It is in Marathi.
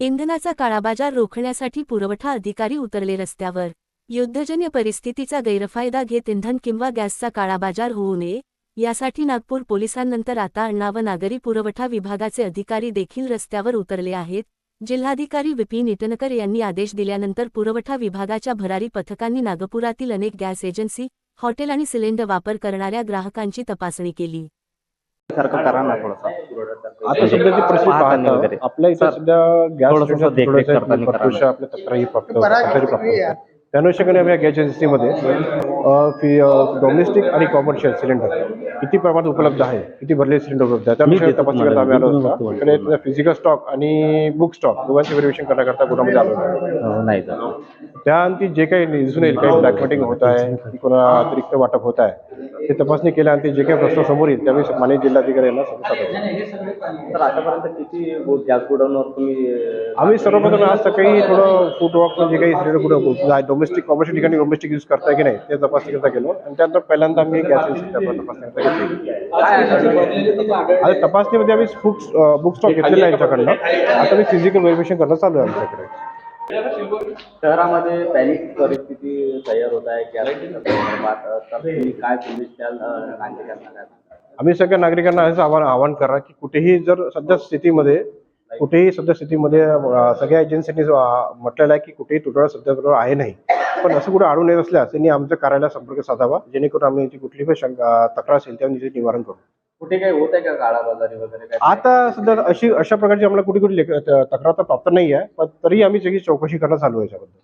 इंधनाचा काळाबाजार रोखण्यासाठी पुरवठा अधिकारी उतरले रस्त्यावर। युद्धजन्य परिस्थितीचा गैरफायदा घेत इंधन किंवा गॅसचा काळाबाजार होऊ नये यासाठी नागपूर पोलिसांनंतर आता अन्न व नागरी पुरवठा विभागाचे अधिकारी देखील रस्त्यावर उतरले आहेत। जिल्हाधिकारी विपिन इटनकर यांनी आदेश दिल्यानंतर पुरवठा विभागाच्या भरारी पथकांनी नागपुरातील अनेक गॅस एजन्सी, हॉटेल आणि सिलेंडर वापर करणाऱ्या ग्राहकांची तपासणी केली। सारखं करा ना थोडंसं आता सध्याची परिस्थिती पाहता आपल्या इथे सध्या गॅस आपल्या तक्रारी प्राप्त होतात। त्या अनुषंगाने आम्ही गॅस एजन्सीमध्ये डोमेस्टिक आणि कॉमर्शियल सिलेंडर किती प्रमाणात उपलब्ध आहे, किती भरलेले सिलेंडर उपलब्ध आहे त्यानुसार तपासणी करता आम्ही आलो होतो। इकडे फिजिकल स्टॉक आणि बुक स्टॉक दोघांचे व्हेरिफिकेशन करण्याकरता गोदामध्ये आलो होतो। नाही त्याअंती जे काही दिसून येईल, काही ब्लॅकमेटिंग होत आहे, कोणा अतिरिक्त वाटप होत आहे, ते तपासणी केल्यानंतर जे काही प्रश्न समोर येईल त्यावेळी माननीय जिल्हाधिकारी यांना सादर तर आतापर्यंत किती गॅस गोडाऊनवर तुम्ही आम्ही सर्वप्रथम आज सकाळी थोडं फूड वॉक जे काही सिलेंडर कुठं डोमेस्टिक कॉमर्शियल ठिकाणी डोमेस्टिक यूज करताय की नाही ते तपासणी करता गेलो आणि त्यानंतर पहिल्यांदा आम्ही गॅस तपासणी आता तपासणीमध्ये आम्ही बुक स्टॉक घेतलेला आहे यांच्याकडनं। आता मी फिजिकल व्हेरिफिकेशन करणं चालू आहे आमच्याकडे। शहरामध्ये पॅनिक परिस्थिती तयार होत आहे काय संदेश द्याल नागरिकांना? आम्ही सगळ्या नागरिकांना असं आवाहन करा की कुठेही जर सध्या स्थितीमध्ये सगळ्या एजन्सींनी म्हटलेलं आहे की कुठेही तुटवडा सध्या आहे नाही, पण असं कुठे आढळून येत असल्यास त्यांनी आमच्या कार्यालयाला संपर्क साधावा, जेणेकरून आम्ही कुठली पण तक्रार असेल त्यावर निवारण करू। कुठे काही होत आहे का काळाबाजारी वगैरे? आता सध्या अशा प्रकारची आम्हाला कुठे तक्रार तर प्राप्त नाही आहे, पण तरी आम्ही सगळी चौकशी करणं चालू आहे याच्याबद्दल।